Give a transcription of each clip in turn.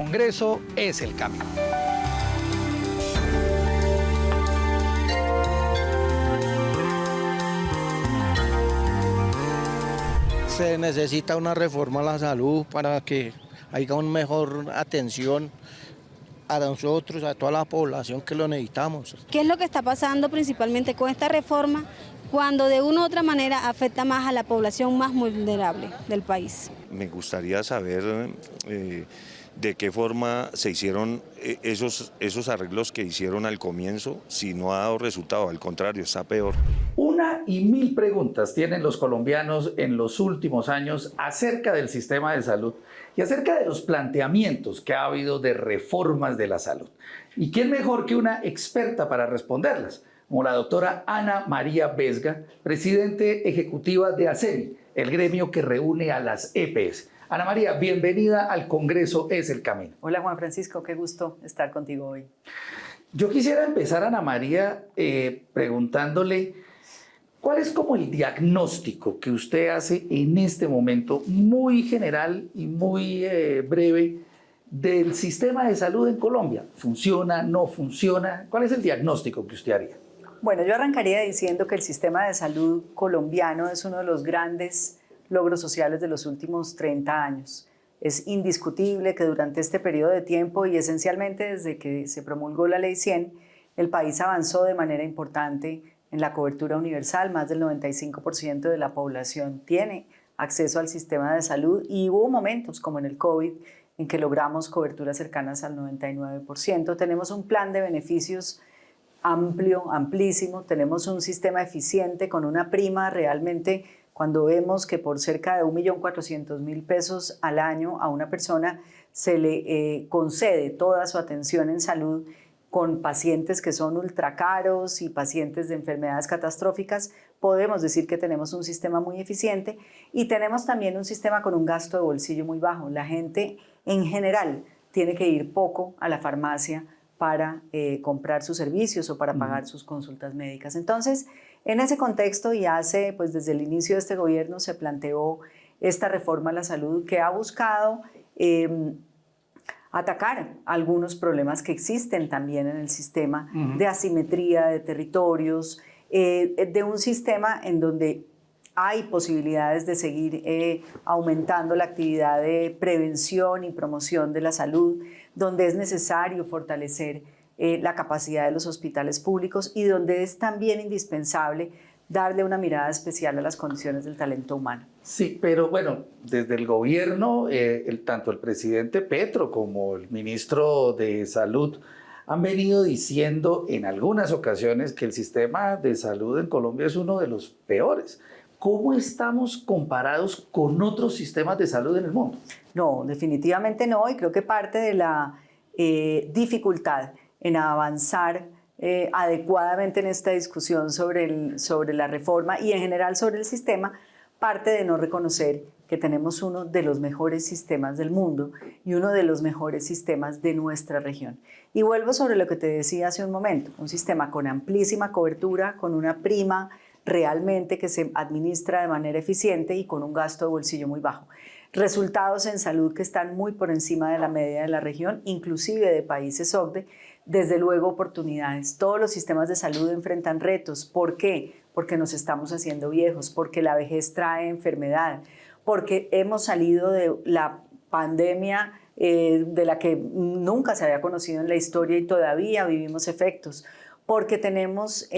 Congreso es el camino. Se necesita una reforma a la salud para que haya una mejor atención a nosotros, a toda la población que lo necesitamos. ¿Qué es lo que está pasando principalmente con esta reforma cuando de una u otra manera afecta más a la población más vulnerable del país? Me gustaría saber de qué forma se hicieron esos arreglos que hicieron al comienzo, si no ha dado resultado, al contrario, está peor. 1.000 preguntas tienen los colombianos en los últimos años acerca del sistema de salud y acerca de los planteamientos que ha habido de reformas de la salud. ¿Y quién mejor que una experta para responderlas? Como la doctora Ana María Vesga, presidente ejecutiva de ASEMI, el gremio que reúne a las EPS. Ana María, bienvenida al Congreso es el Camino. Hola Juan Francisco, qué gusto estar contigo hoy. Yo quisiera empezar, Ana María, preguntándole cuál es como el diagnóstico que usted hace en este momento, muy general y muy breve, del sistema de salud en Colombia. ¿Funciona? ¿No funciona? ¿Cuál es el diagnóstico que usted haría? Bueno, yo arrancaría diciendo que el sistema de salud colombiano es uno de los grandes logros sociales de los últimos 30 años. Es indiscutible que durante este periodo de tiempo y esencialmente desde que se promulgó la Ley 100, el país avanzó de manera importante en la cobertura universal. Más del 95% de la población tiene acceso al sistema de salud y hubo momentos como en el COVID en que logramos coberturas cercanas al 99%. Tenemos un plan de beneficios amplio, amplísimo, tenemos un sistema eficiente con una prima realmente. Cuando vemos que por cerca de 1.400.000 pesos al año a una persona se le concede toda su atención en salud con pacientes que son ultra caros y pacientes de enfermedades catastróficas, podemos decir que tenemos un sistema muy eficiente y tenemos también un sistema con un gasto de bolsillo muy bajo. La gente en general tiene que ir poco a la farmacia para comprar sus servicios o para pagar sus consultas médicas. Entonces, en ese contexto y desde el inicio de este gobierno se planteó esta reforma a la salud que ha buscado atacar algunos problemas que existen también en el sistema de asimetría de territorios, de un sistema en donde hay posibilidades de seguir aumentando la actividad de prevención y promoción de la salud, donde es necesario fortalecer la capacidad de los hospitales públicos y donde es también indispensable darle una mirada especial a las condiciones del talento humano. Sí, pero bueno, desde el gobierno, tanto el presidente Petro como el ministro de Salud han venido diciendo en algunas ocasiones que el sistema de salud en Colombia es uno de los peores. ¿Cómo estamos comparados con otros sistemas de salud en el mundo? No, definitivamente no, y creo que parte de la dificultad en avanzar adecuadamente en esta discusión sobre la reforma y en general sobre el sistema, parte de no reconocer que tenemos uno de los mejores sistemas del mundo y uno de los mejores sistemas de nuestra región. Y vuelvo sobre lo que te decía hace un momento, un sistema con amplísima cobertura, con una prima realmente que se administra de manera eficiente y con un gasto de bolsillo muy bajo. Resultados en salud que están muy por encima de la media de la región, inclusive de países OCDE. Desde luego oportunidades. Todos los sistemas de salud enfrentan retos. ¿Por qué? Porque nos estamos haciendo viejos, porque la vejez trae enfermedad, porque hemos salido de la pandemia de la que nunca se había conocido en la historia y todavía vivimos efectos, porque tenemos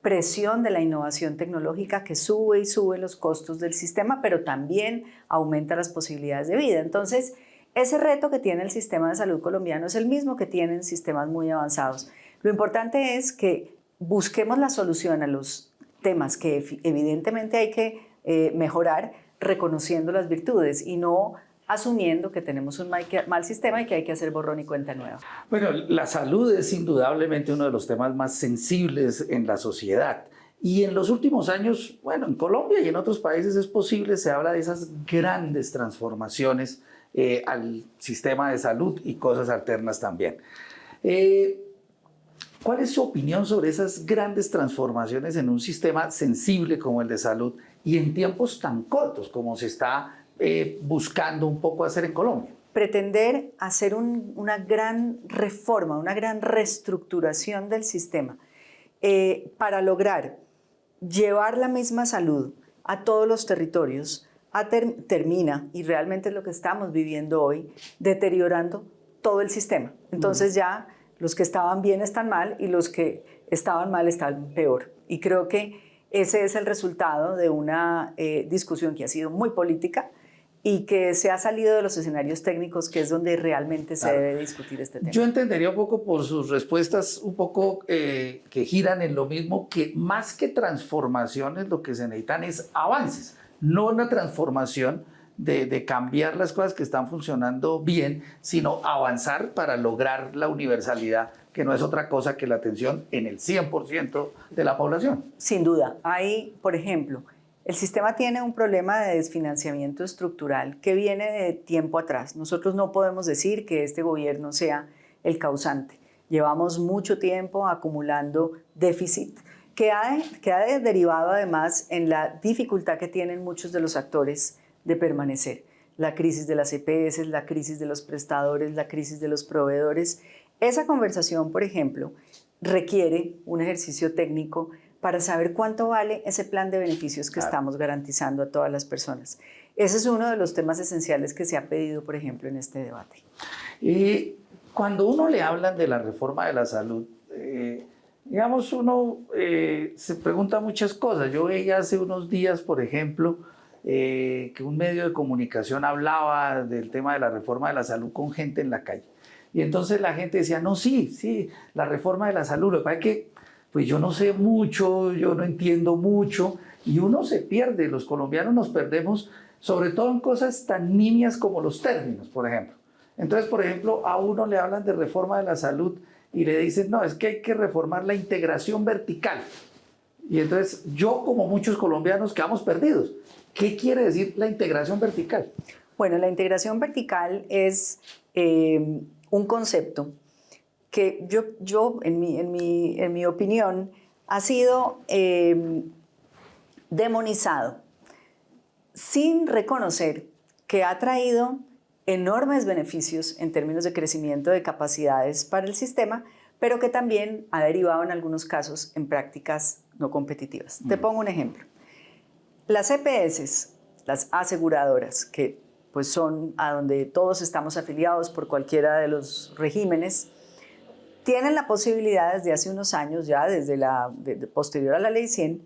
presión de la innovación tecnológica que sube y sube los costos del sistema, pero también aumenta las posibilidades de vida. Entonces, ese reto que tiene el sistema de salud colombiano es el mismo que tienen sistemas muy avanzados. Lo importante es que busquemos la solución a los temas que evidentemente hay que mejorar, reconociendo las virtudes y no asumiendo que tenemos un mal sistema y que hay que hacer borrón y cuenta nueva. Bueno, la salud es indudablemente uno de los temas más sensibles en la sociedad. Y en los últimos años, bueno, en Colombia y en otros países es posible, se habla de esas grandes transformaciones al sistema de salud y cosas alternas también. ¿Cuál es su opinión sobre esas grandes transformaciones en un sistema sensible como el de salud y en tiempos tan cortos como se está buscando un poco hacer en Colombia? pretender hacer una gran reforma, una gran reestructuración del sistema para lograr llevar la misma salud a todos los territorios, termina, y realmente es lo que estamos viviendo hoy, deteriorando todo el sistema. Entonces ya los que estaban bien están mal y los que estaban mal están peor. Y creo que ese es el resultado de una discusión que ha sido muy política y que se ha salido de los escenarios técnicos, que es donde realmente se debe discutir este tema. Yo entendería un poco por sus respuestas, un poco que giran en lo mismo, que más que transformaciones lo que se necesitan es avances, no una transformación de cambiar las cosas que están funcionando bien, sino avanzar para lograr la universalidad, que no es otra cosa que la atención en el 100% de la población. Sin duda. Hay, por ejemplo, el sistema tiene un problema de desfinanciamiento estructural que viene de tiempo atrás. Nosotros no podemos decir que este gobierno sea el causante. Llevamos mucho tiempo acumulando déficit que ha derivado además en la dificultad que tienen muchos de los actores de permanecer. La crisis de las EPS, la crisis de los prestadores, la crisis de los proveedores. Esa conversación, por ejemplo, requiere un ejercicio técnico para saber cuánto vale ese plan de beneficios que estamos garantizando a todas las personas. Ese es uno de los temas esenciales que se ha pedido, por ejemplo, en este debate. Y cuando uno le hablan de la reforma de la salud, digamos, uno se pregunta muchas cosas. Yo veía hace unos días, por ejemplo, que un medio de comunicación hablaba del tema de la reforma de la salud con gente en la calle. Y entonces la gente decía, no, sí, la reforma de la salud, lo que pasa es que pues yo no sé mucho, yo no entiendo mucho, y uno se pierde, los colombianos nos perdemos, sobre todo en cosas tan nimias como los términos, por ejemplo. Entonces, por ejemplo, a uno le hablan de reforma de la salud y le dicen, no, es que hay que reformar la integración vertical. Y entonces yo, como muchos colombianos, quedamos perdidos. ¿Qué quiere decir la integración vertical? Bueno, la integración vertical es un concepto que yo en mi opinión, ha sido demonizado sin reconocer que ha traído enormes beneficios en términos de crecimiento de capacidades para el sistema, pero que también ha derivado en algunos casos en prácticas no competitivas. Te pongo un ejemplo. Las EPS, las aseguradoras, que pues son a donde todos estamos afiliados por cualquiera de los regímenes, tienen la posibilidad desde hace unos años, ya desde posterior a la Ley 100,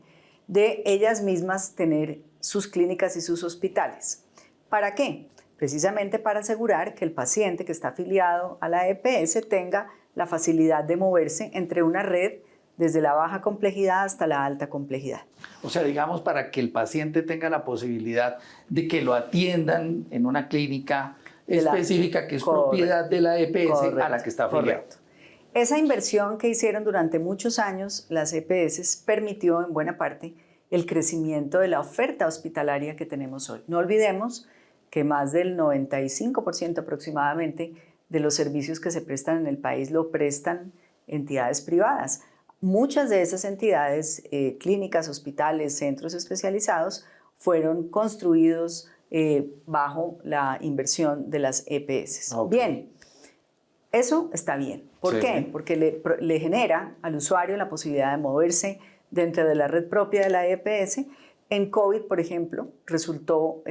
de ellas mismas tener sus clínicas y sus hospitales. ¿Para qué? Precisamente para asegurar que el paciente que está afiliado a la EPS tenga la facilidad de moverse entre una red desde la baja complejidad hasta la alta complejidad. O sea, digamos, para que el paciente tenga la posibilidad de que lo atiendan en una clínica específica que es propiedad de la EPS a la que está afiliado. Correcto. Esa inversión que hicieron durante muchos años las EPS permitió en buena parte el crecimiento de la oferta hospitalaria que tenemos hoy. No olvidemos que más del 95% aproximadamente de los servicios que se prestan en el país lo prestan entidades privadas. Muchas de esas entidades, clínicas, hospitales, centros especializados, fueron construidos bajo la inversión de las EPS. Okay. Bien, eso está bien. ¿Por qué? Porque le genera al usuario la posibilidad de moverse dentro de la red propia de la EPS. En COVID, por ejemplo, resultó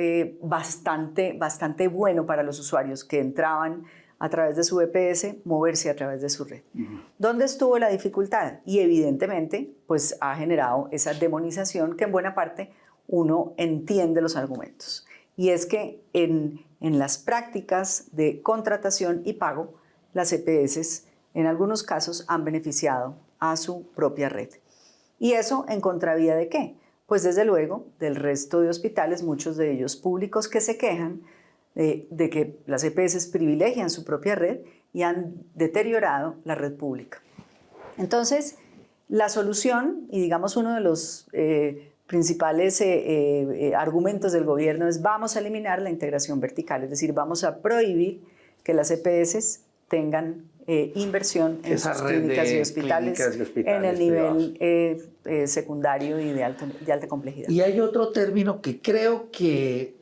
bastante bueno para los usuarios que entraban a través de su EPS, moverse a través de su red. ¿Dónde estuvo la dificultad? Y evidentemente, pues ha generado esa demonización que en buena parte uno entiende los argumentos. Y es que en las prácticas de contratación y pago, las EPS en algunos casos han beneficiado a su propia red. ¿Y eso en contravía de qué? Pues desde luego del resto de hospitales, muchos de ellos públicos, que se quejan de que las EPS privilegian su propia red y han deteriorado la red pública. Entonces, la solución, y digamos uno de los principales argumentos del gobierno es vamos a eliminar la integración vertical, es decir, vamos a prohibir que las EPS tengan inversión en Esa sus red clínicas de y hospitales, clínicas y hospitales en el nivel secundario y de alta complejidad. Y hay otro término que creo que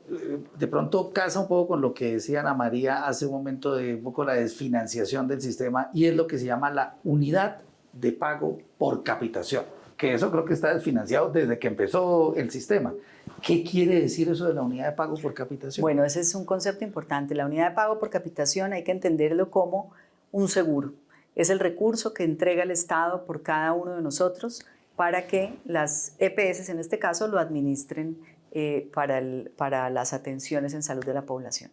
de pronto casa un poco con lo que decía Ana María hace un momento de un poco la desfinanciación del sistema, y es lo que se llama la unidad de pago por capitación, que eso creo que está desfinanciado desde que empezó el sistema. ¿Qué quiere decir eso de la unidad de pago por capitación? Bueno, ese es un concepto importante. La unidad de pago por capitación hay que entenderlo como un seguro. Es el recurso que entrega el Estado por cada uno de nosotros para que las EPS, en este caso, lo administren para las atenciones en salud de la población.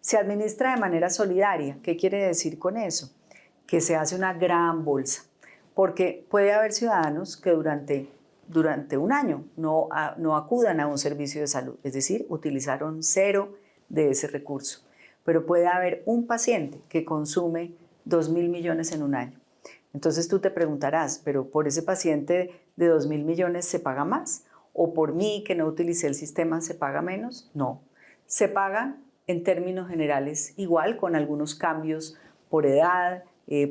Se administra de manera solidaria. ¿Qué quiere decir con eso? Que se hace una gran bolsa, porque puede haber ciudadanos que durante un año no acudan a un servicio de salud, es decir, utilizaron cero de ese recurso. Pero puede haber un paciente que consume 2.000 millones en un año. Entonces tú te preguntarás, ¿pero por ese paciente de 2.000 millones se paga más? ¿O por mí que no utilicé el sistema se paga menos? No, se paga en términos generales igual, con algunos cambios por edad,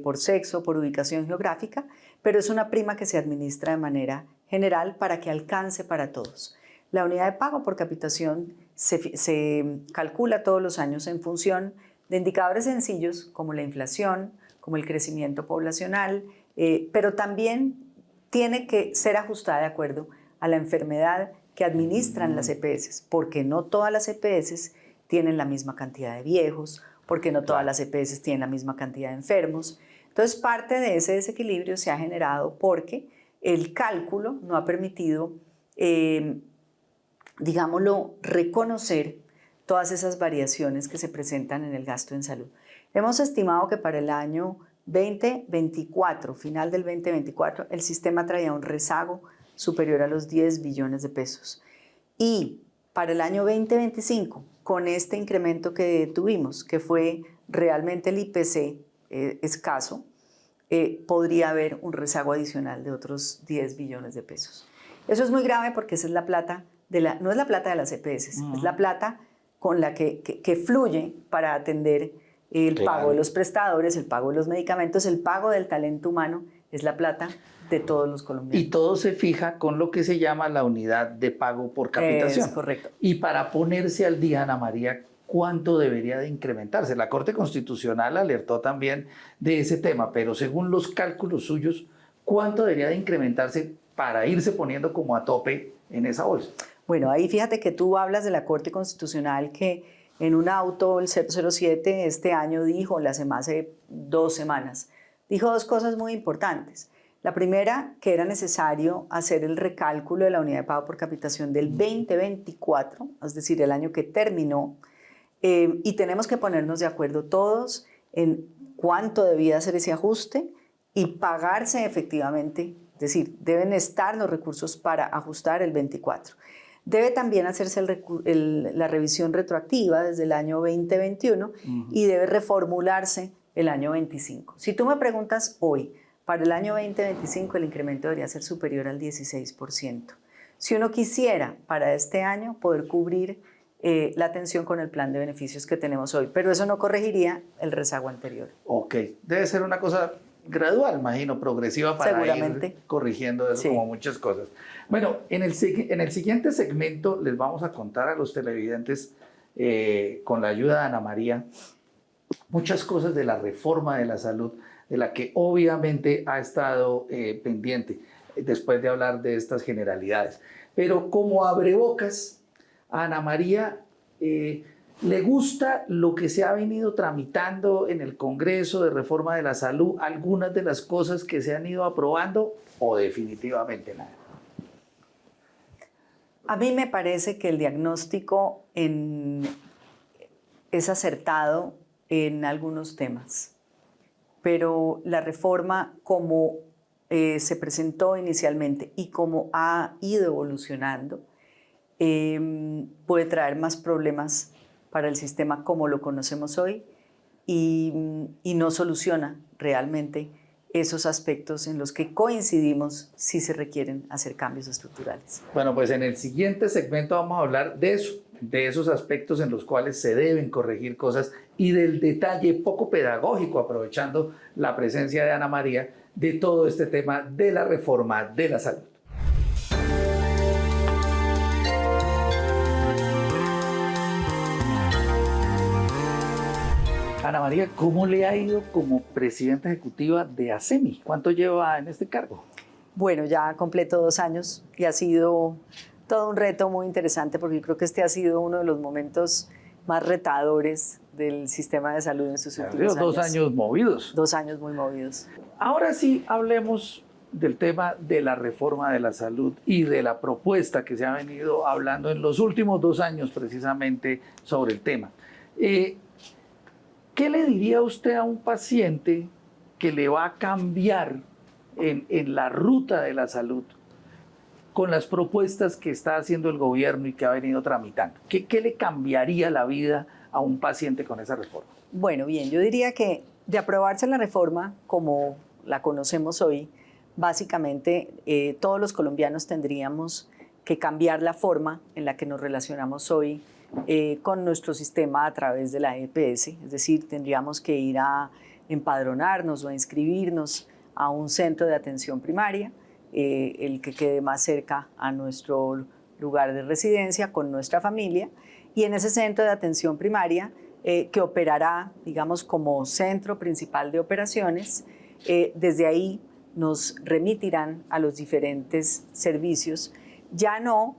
por sexo, por ubicación geográfica, pero es una prima que se administra de manera general para que alcance para todos. La unidad de pago por capitación se calcula todos los años en función de indicadores sencillos como la inflación, como el crecimiento poblacional, pero también tiene que ser ajustada de acuerdo a la enfermedad que administran las EPS, porque no todas las EPS tienen la misma cantidad de viejos, porque no todas las EPS tienen la misma cantidad de enfermos. Entonces, parte de ese desequilibrio se ha generado porque el cálculo no ha permitido, digámoslo, reconocer todas esas variaciones que se presentan en el gasto en salud. Hemos estimado que para el año 2024, final del 2024, el sistema traía un rezago superior a los 10 billones de pesos. Y para el año 2025, con este incremento que tuvimos, que fue realmente el IPC escaso, podría haber un rezago adicional de otros 10 billones de pesos. Eso es muy grave porque esa es la plata no es la plata de las EPS, es la plata con la que fluye para atender el pago de los prestadores, el pago de los medicamentos, el pago del talento humano, es la plata de todos los colombianos. Y todo se fija con lo que se llama la unidad de pago por capitación. Es correcto. Y para ponerse al día, Ana María, ¿cuánto debería de incrementarse? La Corte Constitucional alertó también de ese tema, pero según los cálculos suyos, ¿cuánto debería de incrementarse para irse poniendo como a tope en esa bolsa? Bueno, ahí fíjate que tú hablas de la Corte Constitucional que en un auto, el 007, este año dijo, hace 2 semanas, dijo 2 cosas muy importantes. La primera, que era necesario hacer el recálculo de la unidad de pago por capitación del 2024, es decir, el año que terminó, y tenemos que ponernos de acuerdo todos en cuánto debía ser ese ajuste y pagarse efectivamente, es decir, deben estar los recursos para ajustar el 24. Debe también hacerse la revisión retroactiva desde el año 2021 y debe reformularse el año 25. Si tú me preguntas hoy, para el año 2025 el incremento debería ser superior al 16%. Si uno quisiera para este año poder cubrir la atención con el plan de beneficios que tenemos hoy, pero eso no corregiría el rezago anterior. Ok, debe ser una cosa gradual, imagino, progresiva para ir corrigiendo eso, sí, como muchas cosas. Bueno, en el siguiente segmento les vamos a contar a los televidentes, con la ayuda de Ana María, muchas cosas de la reforma de la salud, de la que obviamente ha estado pendiente después de hablar de estas generalidades. Pero como abrebocas, a Ana María ¿le gusta lo que se ha venido tramitando en el Congreso de Reforma de la Salud, algunas de las cosas que se han ido aprobando, o definitivamente nada? A mí me parece que el diagnóstico es acertado en algunos temas, pero la reforma como se presentó inicialmente y como ha ido evolucionando puede traer más problemas para el sistema como lo conocemos hoy y no soluciona realmente esos aspectos en los que coincidimos si se requieren hacer cambios estructurales. Bueno, pues en el siguiente segmento vamos a hablar de eso, de esos aspectos en los cuales se deben corregir cosas y del detalle poco pedagógico, aprovechando la presencia de Ana María, de todo este tema de la reforma de la salud. Ana María, ¿cómo le ha ido como presidenta ejecutiva de ASEMI? ¿Cuánto lleva en este cargo? Bueno, ya completo 2 años y ha sido todo un reto muy interesante porque creo que este ha sido uno de los momentos más retadores del sistema de salud en sus últimos años. 2 años movidos. 2 años muy movidos. Ahora sí, hablemos del tema de la reforma de la salud y de la propuesta que se ha venido hablando en los últimos 2 años precisamente sobre el tema. ¿Qué le diría usted a un paciente que le va a cambiar en la ruta de la salud con las propuestas que está haciendo el gobierno y que ha venido tramitando? ¿Qué le cambiaría la vida a un paciente con esa reforma? Bueno, bien, yo diría que de aprobarse la reforma como la conocemos hoy, básicamente todos los colombianos tendríamos que cambiar la forma en la que nos relacionamos hoy con nuestro sistema a través de la EPS, es decir, tendríamos que ir a empadronarnos o a inscribirnos a un centro de atención primaria, el que quede más cerca a nuestro lugar de residencia con nuestra familia, y en ese centro de atención primaria que operará, digamos, como centro principal de operaciones, desde ahí nos remitirán a los diferentes servicios, ya no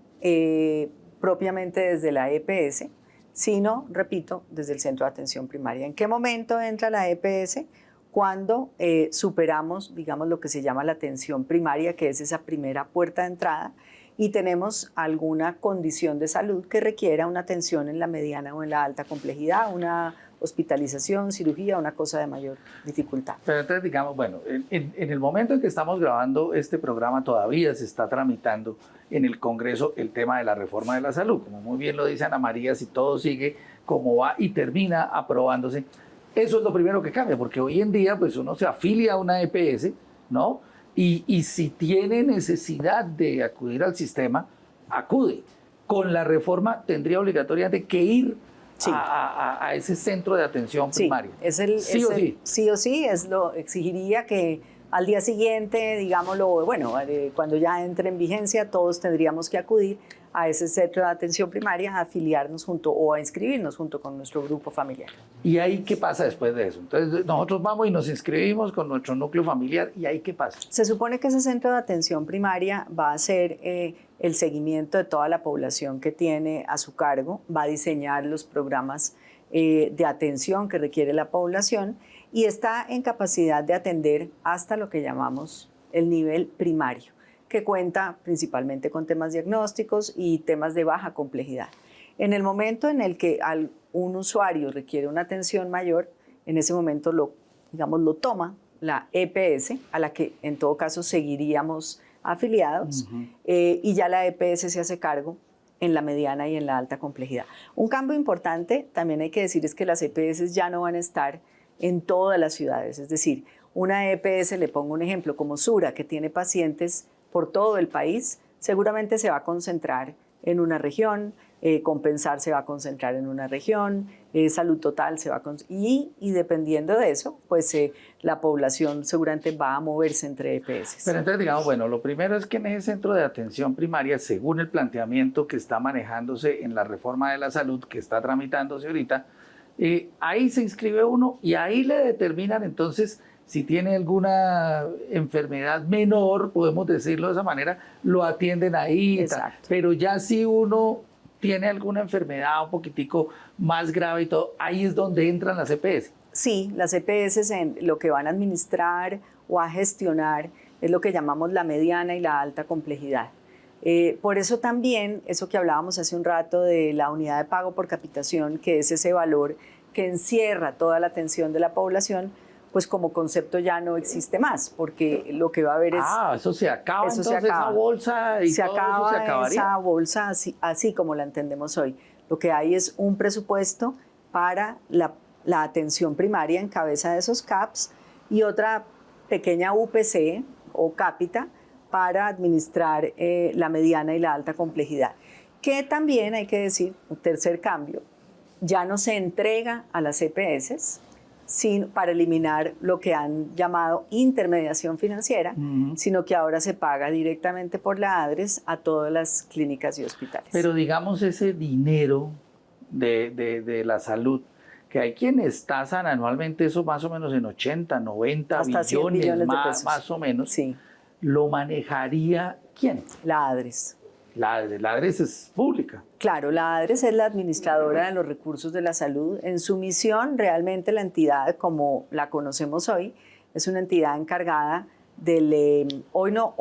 propiamente desde la EPS, sino, repito, desde el centro de atención primaria. ¿En qué momento entra la EPS? Cuando superamos, digamos, lo que se llama la atención primaria, que es esa primera puerta de entrada, y tenemos alguna condición de salud que requiera una atención en la mediana o en la alta complejidad, una hospitalización, cirugía, una cosa de mayor dificultad. Pero entonces, digamos, bueno, en el momento en que estamos grabando este programa todavía se está tramitando en el Congreso el tema de la reforma de la salud. Como muy bien lo dice Ana María, si todo sigue como va y termina aprobándose, eso es lo primero que cambia, porque hoy en día pues uno se afilia a una EPS, ¿no? Y si tiene necesidad de acudir al sistema, acude. Con la reforma tendría obligatoriamente que ir a ese centro de atención primaria. Sí o sí, exigiría que al día siguiente, digámoslo, bueno, cuando ya entre en vigencia, todos tendríamos que acudir a ese centro de atención primaria a afiliarnos o a inscribirnos junto con nuestro grupo familiar. ¿Y ahí qué pasa después de eso? Entonces nosotros vamos y nos inscribimos con nuestro núcleo familiar, ¿y ahí qué pasa? Se supone que ese centro de atención primaria va a hacer el seguimiento de toda la población que tiene a su cargo, va a diseñar los programas de atención que requiere la población y está en capacidad de atender hasta lo que llamamos el nivel primario, que cuenta principalmente con temas diagnósticos y temas de baja complejidad. En el momento en el que un usuario requiere una atención mayor, en ese momento lo toma la EPS, a la que en todo caso seguiríamos afiliados, y ya la EPS se hace cargo en la mediana y en la alta complejidad. Un cambio importante, también hay que decir, es que las EPS ya no van a estar en todas las ciudades, es decir, una EPS, le pongo un ejemplo, como Sura, que tiene pacientes por todo el país, seguramente se va a concentrar en una región, Compensar se va a concentrar en una región, Salud Total se va a y dependiendo de eso, pues la población seguramente va a moverse entre EPS. Pero entonces digamos, bueno, lo primero es que en ese centro de atención primaria, según el planteamiento que está manejándose en la reforma de la salud que está tramitándose ahorita, ahí se inscribe uno y ahí le determinan entonces si tiene alguna enfermedad menor, podemos decirlo de esa manera, lo atienden ahí. Exacto. Pero ya si uno tiene alguna enfermedad un poquitico más grave y todo, ahí es donde entran las EPS. Sí, las EPS lo que van a administrar o a gestionar es lo que llamamos la mediana y la alta complejidad. Por eso también, eso que hablábamos hace un rato de la unidad de pago por capitación, que es ese valor que encierra toda la atención de la población, pues como concepto ya no existe más, porque lo que va a haber es... eso se acaba, eso entonces esa bolsa y se todo acaba, eso se acabaría. Esa bolsa así como la entendemos hoy. Lo que hay es un presupuesto para la atención primaria en cabeza de esos CAPS y otra pequeña UPC o cápita para administrar la mediana y la alta complejidad. Que también hay que decir, un tercer cambio, ya no se entrega a las EPS para eliminar lo que han llamado intermediación financiera, sino que ahora se paga directamente por la ADRES a todas las clínicas y hospitales. Pero digamos ese dinero de la salud, que hay quienes tasan anualmente eso más o menos en 80, 90 hasta 100 billones de pesos. Más o menos, sí. ¿Lo manejaría quién? La ADRES. La ADRES es pública. Claro, la ADRES es la administradora de los recursos de la salud. En su misión, realmente la entidad, como la conocemos hoy, es una entidad encargada del... Hoy no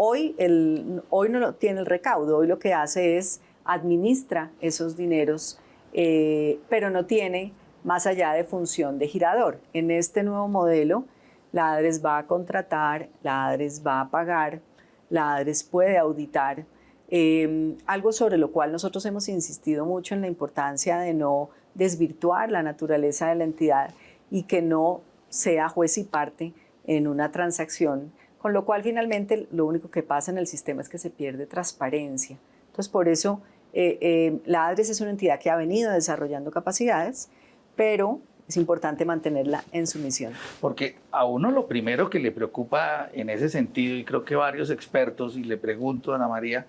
tiene el recaudo, hoy lo que hace es administra esos dineros, pero no tiene más allá de función de girador. En este nuevo modelo, la ADRES va a contratar, la ADRES va a pagar, la ADRES puede auditar, algo sobre lo cual nosotros hemos insistido mucho en la importancia de no desvirtuar la naturaleza de la entidad y que no sea juez y parte en una transacción, con lo cual finalmente lo único que pasa en el sistema es que se pierde transparencia. Entonces, por eso la ADRES es una entidad que ha venido desarrollando capacidades, pero es importante mantenerla en su misión. Porque a uno lo primero que le preocupa en ese sentido, y creo que varios expertos, y le pregunto a Ana María,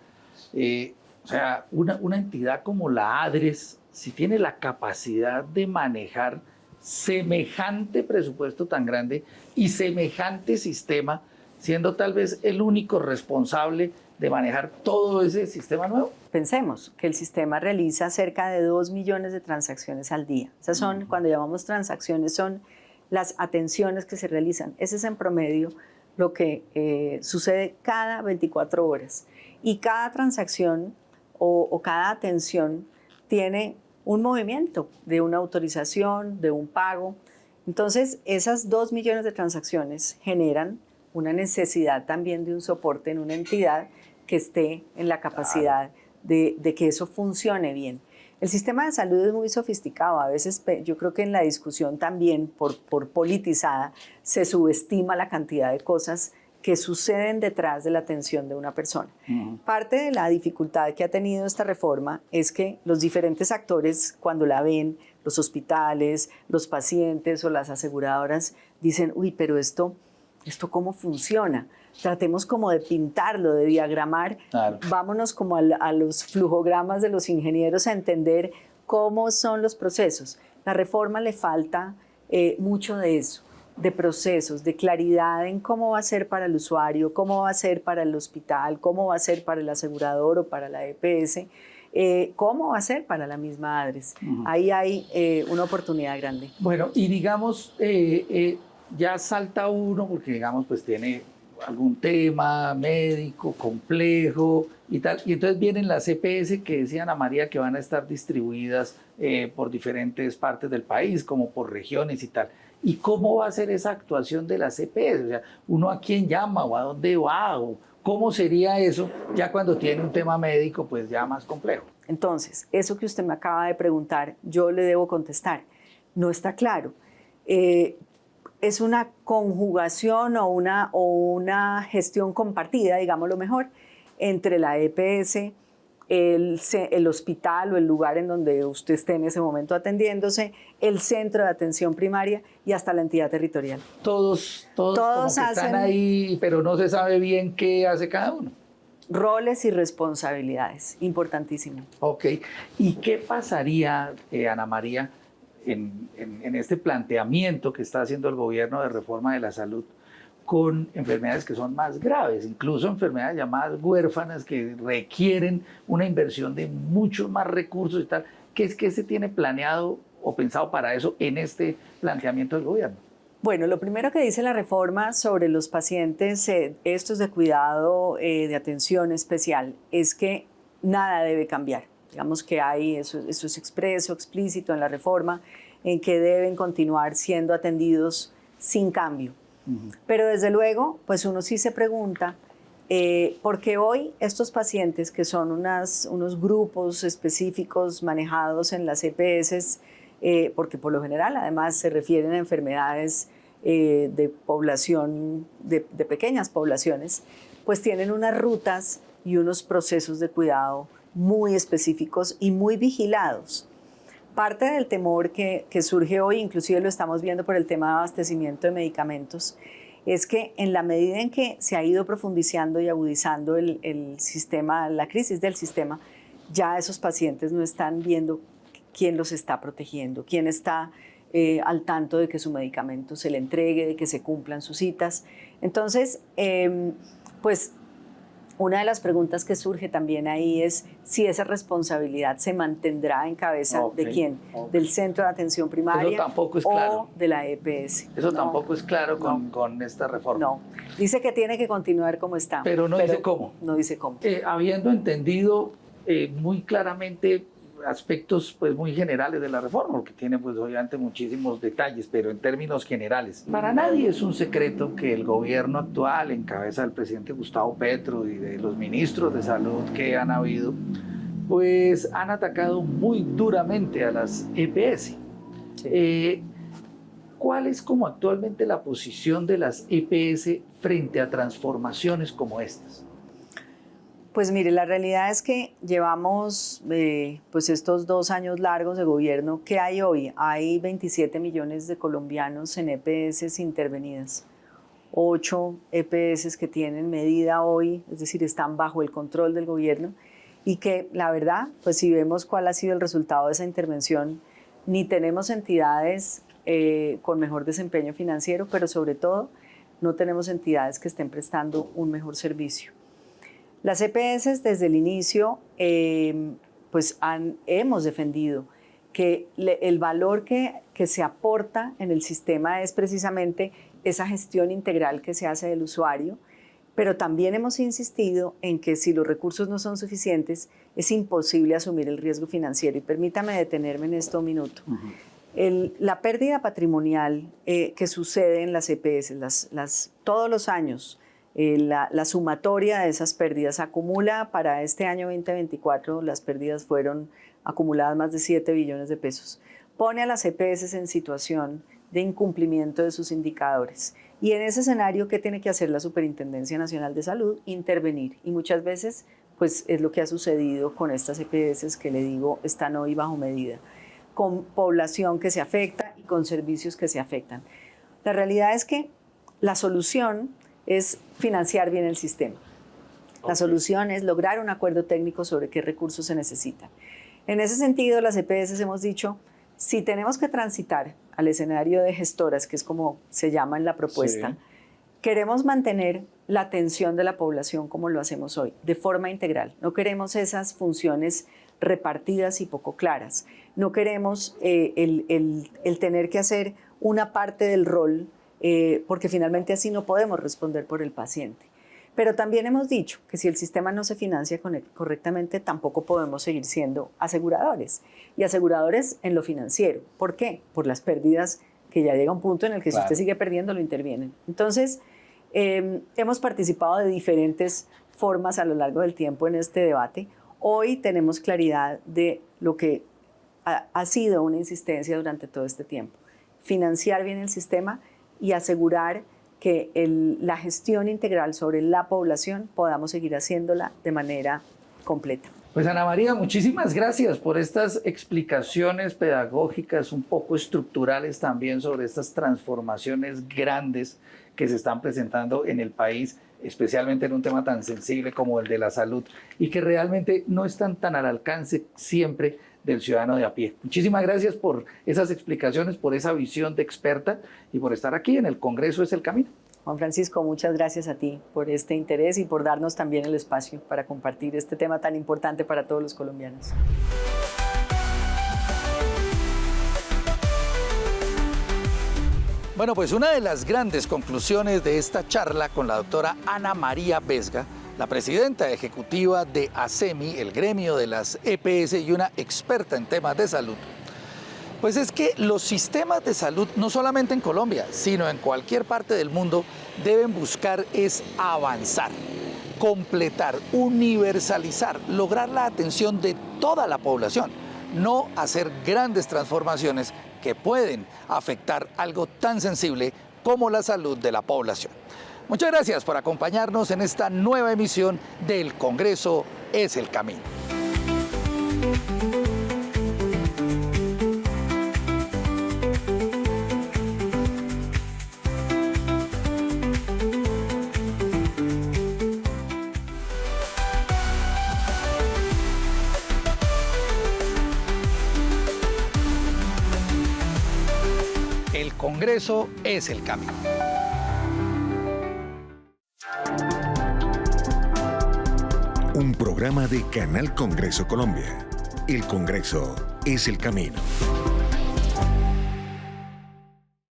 o sea, una entidad como la ADRES, si tiene la capacidad de manejar semejante presupuesto tan grande y semejante sistema, siendo tal vez el único responsable de manejar todo ese sistema nuevo. Pensemos que el sistema realiza cerca de 2 millones de transacciones al día. Esas son, cuando llamamos transacciones, son las atenciones que se realizan. Ese es en promedio lo que sucede cada 24 horas. Y cada transacción o cada atención tiene un movimiento de una autorización, de un pago. Entonces, esas 2 millones de transacciones generan una necesidad también de un soporte en una entidad que esté en la capacidad de que eso funcione bien. El sistema de salud es muy sofisticado. A veces yo creo que en la discusión también, por politizada, se subestima la cantidad de cosas que suceden detrás de la atención de una persona. Parte de la dificultad que ha tenido esta reforma es que los diferentes actores, cuando la ven, los hospitales, los pacientes o las aseguradoras, dicen, uy, pero esto ¿cómo funciona? Tratemos como de pintarlo, de diagramar. Claro. Vámonos como a los flujogramas de los ingenieros a entender cómo son los procesos. La reforma le falta mucho de eso, de procesos, de claridad en cómo va a ser para el usuario, cómo va a ser para el hospital, cómo va a ser para el asegurador o para la EPS, cómo va a ser para la misma ADRES. Ahí hay una oportunidad grande. Bueno, y digamos, ya salta uno porque digamos pues tiene algún tema médico complejo y tal, y entonces vienen las EPS que decía Ana María que van a estar distribuidas por diferentes partes del país, como por regiones y tal. ¿Y cómo va a ser esa actuación de las EPS? O sea, ¿uno a quién llama o a dónde va? ¿O cómo sería eso ya cuando tiene un tema médico pues ya más complejo? Entonces, eso que usted me acaba de preguntar, yo le debo contestar. No está claro. Es una conjugación o una gestión compartida, digámoslo mejor, entre la EPS, el hospital o el lugar en donde usted esté en ese momento atendiéndose, el centro de atención primaria y hasta la entidad territorial. Todos como que están ahí, pero no se sabe bien qué hace cada uno. Roles y responsabilidades, importantísimo. Ok, ¿y qué pasaría, Ana María, en este planteamiento que está haciendo el gobierno de reforma de la salud con enfermedades que son más graves, incluso enfermedades llamadas huérfanas que requieren una inversión de muchos más recursos y tal? ¿Qué es que se tiene planeado o pensado para eso en este planteamiento del gobierno? Bueno, lo primero que dice la reforma sobre los pacientes, estos de cuidado, de atención especial, es que nada debe cambiar. Digamos que hay, eso es explícito en la reforma, en que deben continuar siendo atendidos sin cambio. Pero desde luego, pues uno sí se pregunta, porque hoy estos pacientes, que son unos grupos específicos manejados en las EPS, porque por lo general además se refieren a enfermedades de población, de pequeñas poblaciones, pues tienen unas rutas y unos procesos de cuidado muy específicos y muy vigilados. Parte del temor que surge hoy, inclusive lo estamos viendo por el tema de abastecimiento de medicamentos, es que en la medida en que se ha ido profundizando y agudizando el sistema, la crisis del sistema, ya esos pacientes no están viendo quién los está protegiendo, quién está al tanto de que su medicamento se le entregue, de que se cumplan sus citas. Entonces, pues una de las preguntas que surge también ahí es si esa responsabilidad se mantendrá en cabeza de quién, del centro de atención primaria Eso tampoco es claro. o de la EPS. Eso tampoco es claro con esta reforma. No, dice que tiene que continuar como está. Pero no dice cómo. No dice cómo. Habiendo entendido muy claramente aspectos pues muy generales de la reforma, porque tiene pues obviamente muchísimos detalles, pero en términos generales, para nadie es un secreto que el gobierno actual, en cabeza del presidente Gustavo Petro y de los ministros de salud que han habido, pues han atacado muy duramente a las EPS. Sí. ¿Cuál es como actualmente la posición de las EPS frente a transformaciones como estas? Pues mire, la realidad es que llevamos pues estos 2 años largos de gobierno. ¿Qué hay hoy? Hay 27 millones de colombianos en EPS intervenidas. 8 EPS que tienen medida hoy, es decir, están bajo el control del gobierno y que la verdad, pues si vemos cuál ha sido el resultado de esa intervención, ni tenemos entidades con mejor desempeño financiero, pero sobre todo no tenemos entidades que estén prestando un mejor servicio. Las EPS desde el inicio pues hemos defendido que el valor que se aporta en el sistema es precisamente esa gestión integral que se hace del usuario, pero también hemos insistido en que si los recursos no son suficientes, es imposible asumir el riesgo financiero. Y permítame detenerme en esto un minuto. La pérdida patrimonial que sucede en las EPS, todos los años, la sumatoria de esas pérdidas acumula para este año 2024, las pérdidas fueron acumuladas más de 7 billones de pesos. Pone a las EPS en situación de incumplimiento de sus indicadores. Y en ese escenario, ¿qué tiene que hacer la Superintendencia Nacional de Salud? Intervenir. Y muchas veces, pues es lo que ha sucedido con estas EPS que le digo, están hoy bajo medida, con población que se afecta y con servicios que se afectan. La realidad es que la solución es financiar bien el sistema. La solución es lograr un acuerdo técnico sobre qué recursos se necesitan. En ese sentido, las EPS hemos dicho, si tenemos que transitar al escenario de gestoras, que es como se llama en la propuesta, sí, queremos mantener la atención de la población como lo hacemos hoy, de forma integral. No queremos esas funciones repartidas y poco claras. No queremos el tener que hacer una parte del rol porque finalmente así no podemos responder por el paciente. Pero también hemos dicho que si el sistema no se financia correctamente, tampoco podemos seguir siendo aseguradores. Y aseguradores en lo financiero. ¿Por qué? Por las pérdidas que ya llega un punto en el que si usted sigue perdiendo, lo intervienen. Entonces, hemos participado de diferentes formas a lo largo del tiempo en este debate. Hoy tenemos claridad de lo que ha sido una insistencia durante todo este tiempo. Financiar bien el sistema y asegurar que la gestión integral sobre la población podamos seguir haciéndola de manera completa. Pues Ana María, muchísimas gracias por estas explicaciones pedagógicas, un poco estructurales también sobre estas transformaciones grandes que se están presentando en el país, especialmente en un tema tan sensible como el de la salud y que realmente no están tan al alcance siempre del ciudadano de a pie. Muchísimas gracias por esas explicaciones, por esa visión de experta y por estar aquí en el Congreso es el Camino. Juan Francisco, muchas gracias a ti por este interés y por darnos también el espacio para compartir este tema tan importante para todos los colombianos. Bueno, pues una de las grandes conclusiones de esta charla con la doctora Ana María Vesga, la presidenta ejecutiva de ASEMI, el gremio de las EPS y una experta en temas de salud, pues es que los sistemas de salud, no solamente en Colombia, sino en cualquier parte del mundo, deben buscar es avanzar, completar, universalizar, lograr la atención de toda la población, no hacer grandes transformaciones que pueden afectar algo tan sensible como la salud de la población. Muchas gracias por acompañarnos en esta nueva emisión del Congreso es el Camino. El Congreso es el camino. Un programa de Canal Congreso Colombia. El Congreso es el camino.